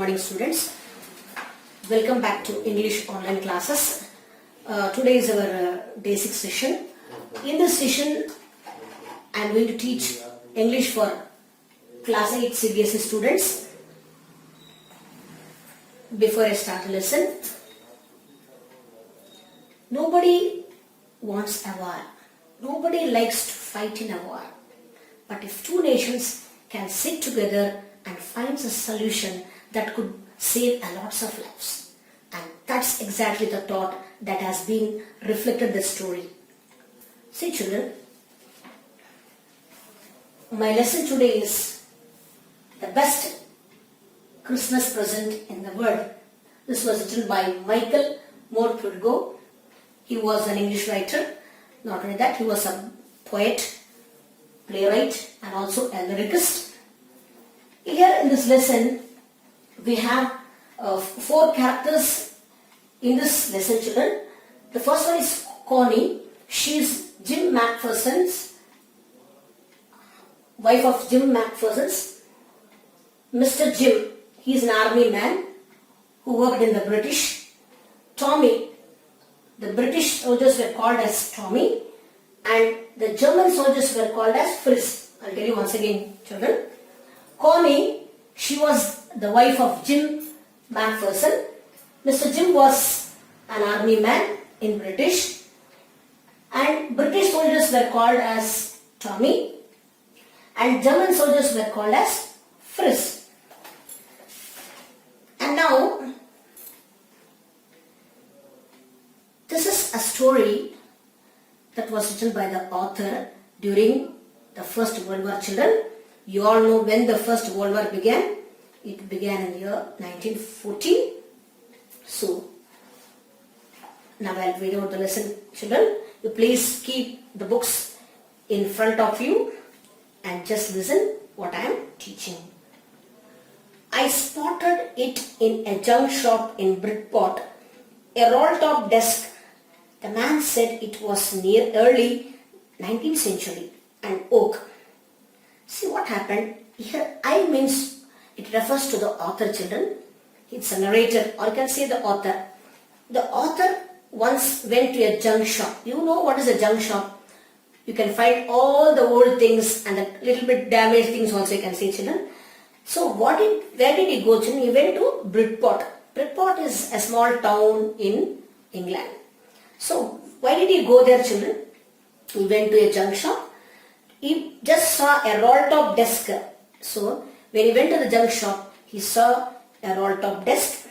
morning, students. Welcome back to English online classes. Today is our day 6 session. In this session, I am going to teach English for class 8 CBSE students. Before I start the lesson, nobody wants a war. Nobody likes to fight in a war. But if two nations can sit together and find a solution that could save a lots of lives. And that's exactly the thought that has been reflected in the story. See children, my lesson today is the best Christmas present in the world. This was written by Michael Morpurgo. He was an English writer. Not only that, he was a poet, playwright and also a lyricist. Here in this lesson, we have 4 characters in this lesson, children. The first one is Connie. She is Jim Macpherson's wife of Jim Macpherson's. Mr. Jim, he is an army man who worked in the British. Tommy, the British soldiers were called as Tommy and the German soldiers were called as Fritz. I'll tell you once again, children. Connie, she was the wife of Jim Macpherson. Mr. Jim was an army man in British and British soldiers were called as Tommy and German soldiers were called as Fritz. And now, this is a story that was written by the author during the First World War, children. You all know when the First World War began. It began in the year 1914. So, now I'll read out the lesson, children. You please keep the books in front of you and just listen what I am teaching. I spotted it in a junk shop in Bridport, a roll-top desk. The man said it was near early 19th century and oak. See what happened? Here I means it refers to the author, children. It's a narrator or you can say the author. The author once went to a junk shop. You know what is a junk shop? You can find all the old things and a little bit damaged things also you can see, children. So where did he go, children? He went to Bridport. Bridport is a small town in England. So why did he go there, children? He went to a junk shop. He just saw a roll-top desk. So when he went to the junk shop, he saw a roll-top desk.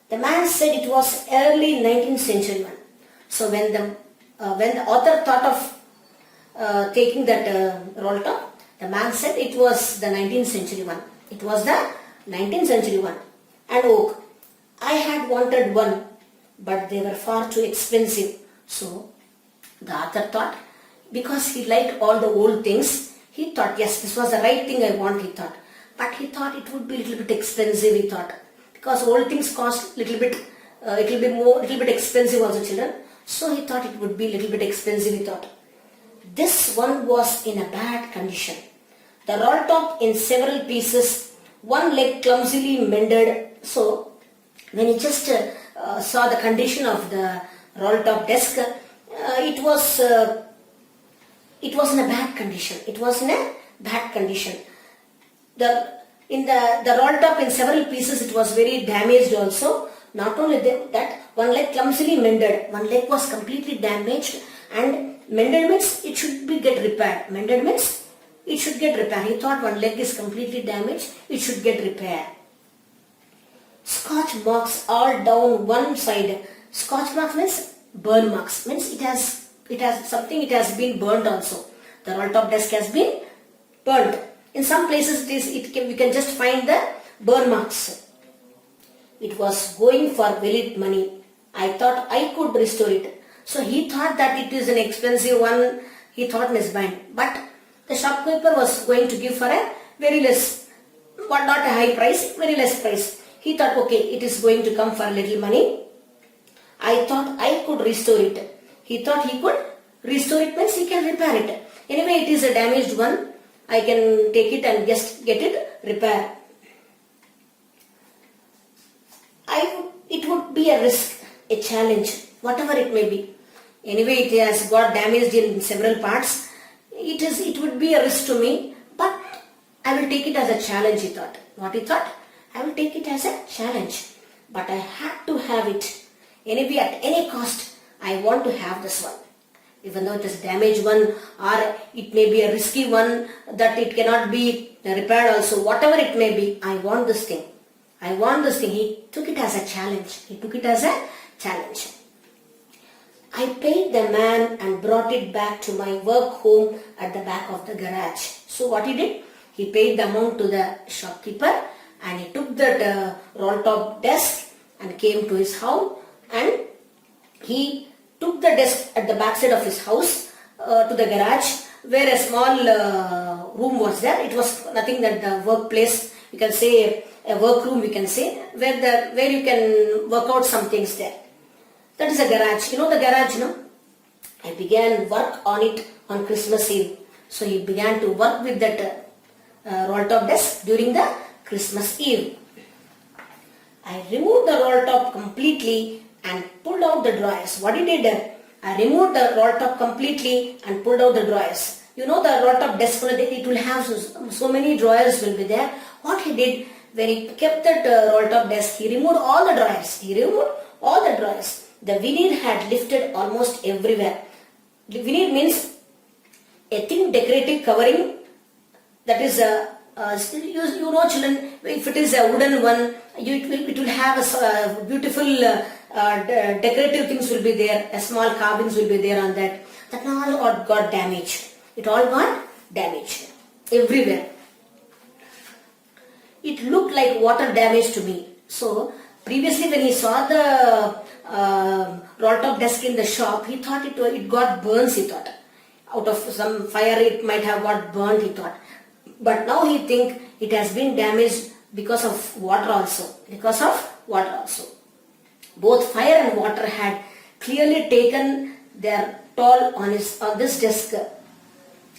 The man said it was early 19th century one. So when the author thought of taking that roll-top, the man said it was the 19th century one. It was the 19th century one. And oak. I had wanted one, but they were far too expensive. So the author thought, because he liked all the old things, he thought, yes, this was the right thing I want, he thought. But he thought it would be a little bit expensive, he thought. Because old things cost little bit expensive also, children. So he thought it would be a little bit expensive, he thought. This one was in a bad condition. The roll top in several pieces, one leg clumsily mended. So when he just saw the condition of the roll top desk, it was in a bad condition. It was in a bad condition. The roll top in several pieces, it was very damaged also. Not only that, one leg clumsily mended. One leg was completely damaged and mended means it should be get repaired. Mended means it should get repaired. He thought one leg is completely damaged, it should get repaired. Scotch marks all down one side. Scotch marks means burn marks. Means it has been burnt also. The roll top desk has been burnt. In some places we can just find the burn marks. It was going for very money. I thought I could restore it. So he thought that it is an expensive one. He thought in his mind. But the shopkeeper was going to give for a very less, but not a high price, very less price. He thought, okay, it is going to come for a little money. I thought I could restore it. He thought he could restore it means he can repair it. Anyway, it is a damaged one. I can take it and just get it repaired. would be a risk, a challenge, whatever it may be. Anyway, it has got damaged in several parts. It would be a risk to me, but I will take it as a challenge, he thought. What he thought? I will take it as a challenge. But I had to have it. Anyway, at any cost, I want to have this one. Even though it is a damaged one, or it may be a risky one that it cannot be repaired also, whatever it may be, I want this thing. I want this thing. He took it as a challenge. He took it as a challenge. I paid the man and brought it back to my work home at the back of the garage. So what he did? He paid the amount to the shopkeeper and he took that roll-top desk and came to his house, and he took the desk at the backside of his house to the garage, where a small room was there. It was nothing that the workplace, you can say a workroom, we can say, where you can work out some things there. That is a garage. You know the garage, no? I began work on it on Christmas Eve. So he began to work with that roll-top desk during the Christmas Eve. I removed the roll-top completely and pulled out the drawers. What he did? I removed the roll-top completely and pulled out the drawers. You know the roll-top desk, it will have so many drawers will be there. What he did, when he kept that roll-top desk, he removed all the drawers. He removed all the drawers. The veneer had lifted almost everywhere. The veneer means a thin decorative covering that is you know children, if it is a wooden one, it will have a beautiful decorative things will be there, a small carvings will be there on that. That all got damaged. It all got damaged everywhere. It looked like water damage to me. So previously when he saw the roll-top desk in the shop, he thought it got burns, he thought. Out of some fire it might have got burnt, he thought. But now he think it has been damaged because of water also. Because of water also. Both fire and water had clearly taken their toll on this desk.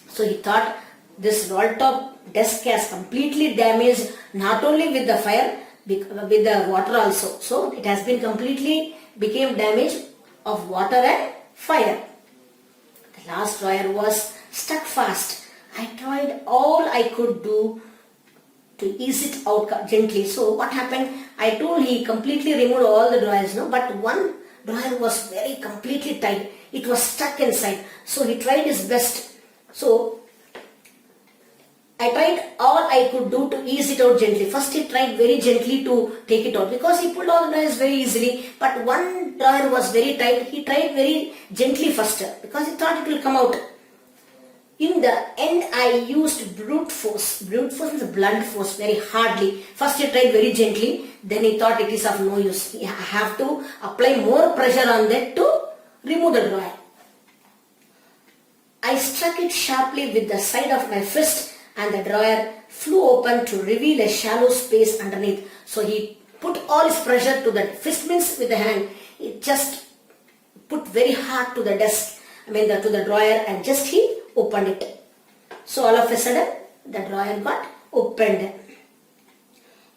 So he thought this roll-top desk has completely damaged, not only with the fire, with the water also. So it has been completely became damaged of water and fire. The last drawer was stuck fast. I tried all I could do to ease it out gently. So what happened? I told he completely removed all the drawers, no? But one drawer was very completely tight. It was stuck inside. So he tried his best. So I tried all I could do to ease it out gently. First he tried very gently to take it out because he pulled all the drawers very easily. But one drawer was very tight. He tried very gently first because he thought it will come out. In the end, I used brute force. Brute force is blunt force, very hardly. First he tried very gently, then he thought it is of no use. I have to apply more pressure on that to remove the drawer. I struck it sharply with the side of my fist and the drawer flew open to reveal a shallow space underneath. So he put all his pressure to the fist, means with the hand. He just put very hard to the desk, to the drawer, and just he opened it. So all of a sudden the drawer got opened.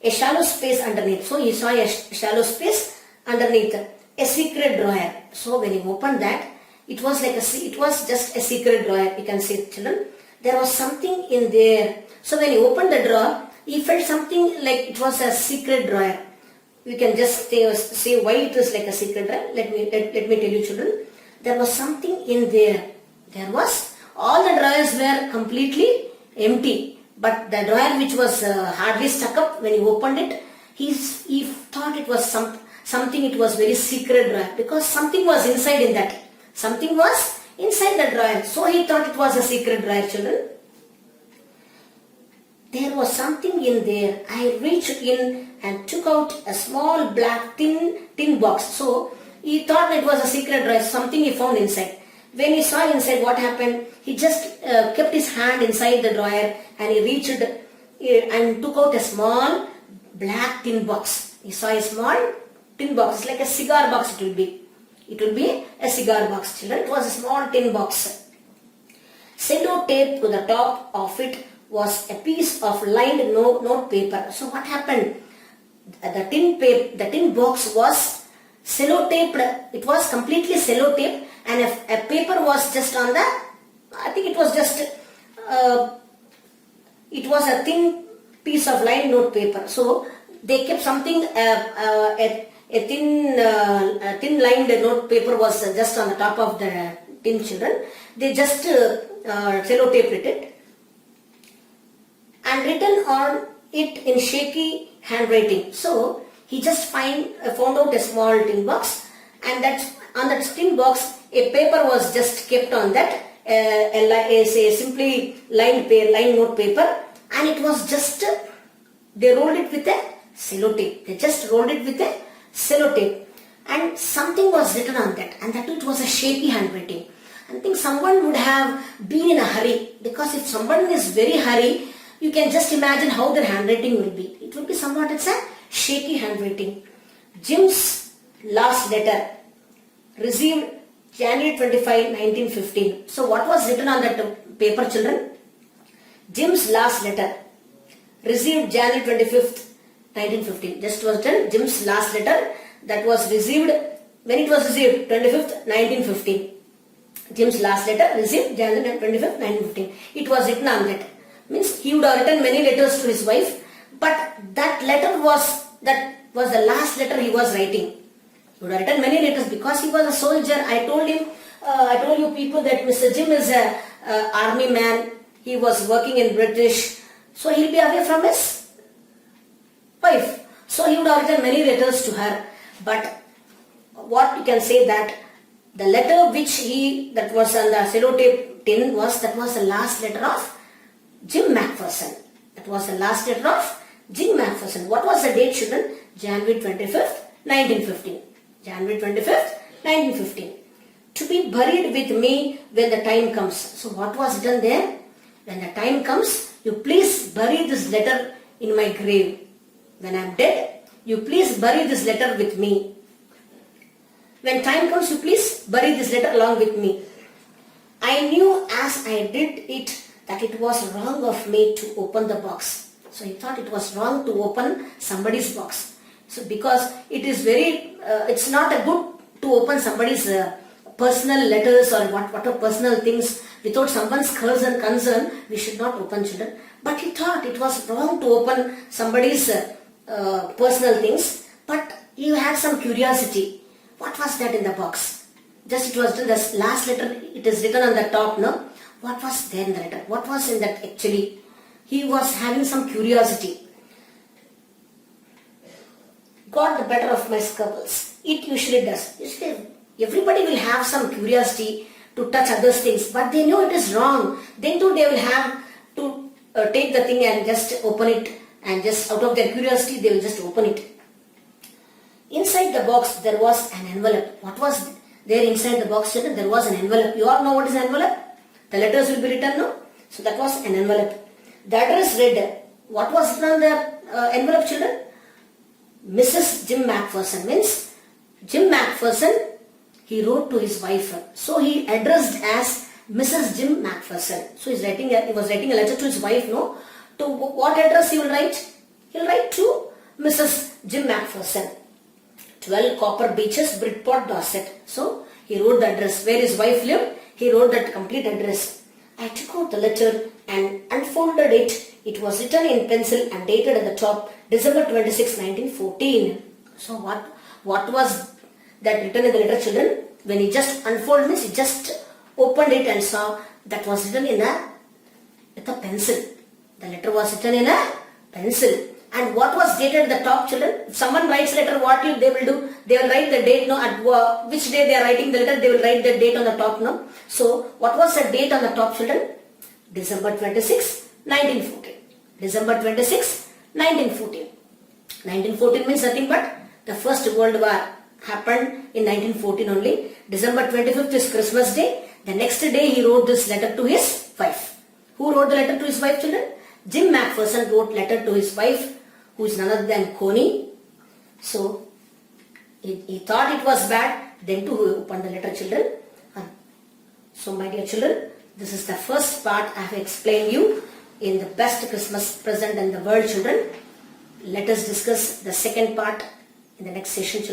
A shallow space underneath. So he saw a shallow space underneath, a secret drawer. So when he opened that, it was just a secret drawer. You can see, children, there was something in there. So when he opened the drawer, he felt something like it was a secret drawer. We can just say why it is like a secret drawer. Let me tell you, children. There was something in there. There was. All the drawers were completely empty, but the drawer which was hardly stuck up, when he opened it, he thought it was something. It was very secret drawer because something was inside in that. Something was inside the drawer. So he thought it was a secret drawer, children. There was something in there. I reached in and took out a small black tin box. So he thought it was a secret drawer, something he found inside. When he saw inside, what happened? He just kept his hand inside the drawer and he reached and took out a small black tin box. He saw a small tin box. It's like a cigar box it will be. It will be a cigar box, children. It was a small tin box. Cello tape to the top of it was a piece of lined note paper. So what happened? The tin box was sellotaped. It was completely sellotaped, and a paper was just on the, I think it was just, it was a thin piece of lined note paper. So they kept something, a thin lined note paper was just on the top of the tin, children. They just sellotaped it and written on it in shaky handwriting. So he just found out a small tin box, and that on that tin box a paper was just kept on that, a simply lined note paper, and it was just, they rolled it with a sellotape. They just rolled it with a sellotape, and something was written on that, and that it was a shaky handwriting. I think someone would have been in a hurry, because if someone is very hurry, you can just imagine how their handwriting will be. It will be somewhat, it's a shaky handwriting. Jim's last letter, received January 25, 1915. So what was written on that paper, children? Jim's last letter, received January 25th, 1915. Just was done. Jim's last letter that was received, when it was received, 25th, 1915. Jim's last letter received January 25th, 1915. It was written on that. Means he would have written many letters to his wife, but that letter was the last letter he was writing. He would have written many letters because he was a soldier. I told you people that Mr. Jim is a army man. He was working in British, so he'll be away from his wife. So he would have written many letters to her. But what you can say that the letter that was on the sellotape tin was the last letter of Jim Macpherson. That was the last letter of Jim Macpherson. What was the date, children? January 25th, 1915. January 25th, 1915. To be buried with me when the time comes. So what was done there? When the time comes, you please bury this letter in my grave. When I am dead, you please bury this letter with me. When time comes, you please bury this letter along with me. I knew as I did it that it was wrong of me to open the box. So he thought it was wrong to open somebody's box. So because it is it's not a good to open somebody's personal letters or whatever personal things without someone's concern, we should not open, children. But he thought it was wrong to open somebody's personal things, but he had some curiosity. What was that in the box? Just it was the last letter, it is written on the top, no? What was there in the letter? What was in that actually? He was having some curiosity. Got the better of my scruples. It usually does. Everybody will have some curiosity to touch others' things, but they know it is wrong. Then too they will have to take the thing and just open it, and just out of their curiosity they will just open it. Inside the box there was an envelope. What was there inside the box, children? There was an envelope. You all know what is an envelope? The letters will be written, no? So that was an envelope. The address read, what was written on the envelope, children? Mrs. Jim Macpherson. Means Jim Macpherson, he wrote to his wife. So he addressed as Mrs. Jim Macpherson. So he was writing a letter to his wife, no? To what address he will write? He will write to Mrs. Jim Macpherson. 12 Copper Beaches, Bridport, Dorset. So he wrote the address where his wife lived. He wrote that complete address. I took out the letter and unfolded it. It was written in pencil and dated at the top, December 26, 1914. So what was that written in the letter, children? When he just unfolded means he just opened it and saw that was written with a pencil. The letter was written in a pencil. And what was dated at the top, children? If someone writes letter, what they will do? They will write the date, no? At which day they are writing the letter, they will write the date on the top, no? So, what was the date on the top, children? December 26, 1914. December 26, 1914. 1914 means nothing but the First World War happened in 1914 only. December 25th is Christmas Day. The next day he wrote this letter to his wife. Who wrote the letter to his wife, children? Jim Macpherson wrote letter to his wife, who is none other than Connie. So, he thought it was bad, then to open the letter, children. So, my dear children, this is the first part I have explained you in the best Christmas present in the world, children. Let us discuss the second part in the next session, children.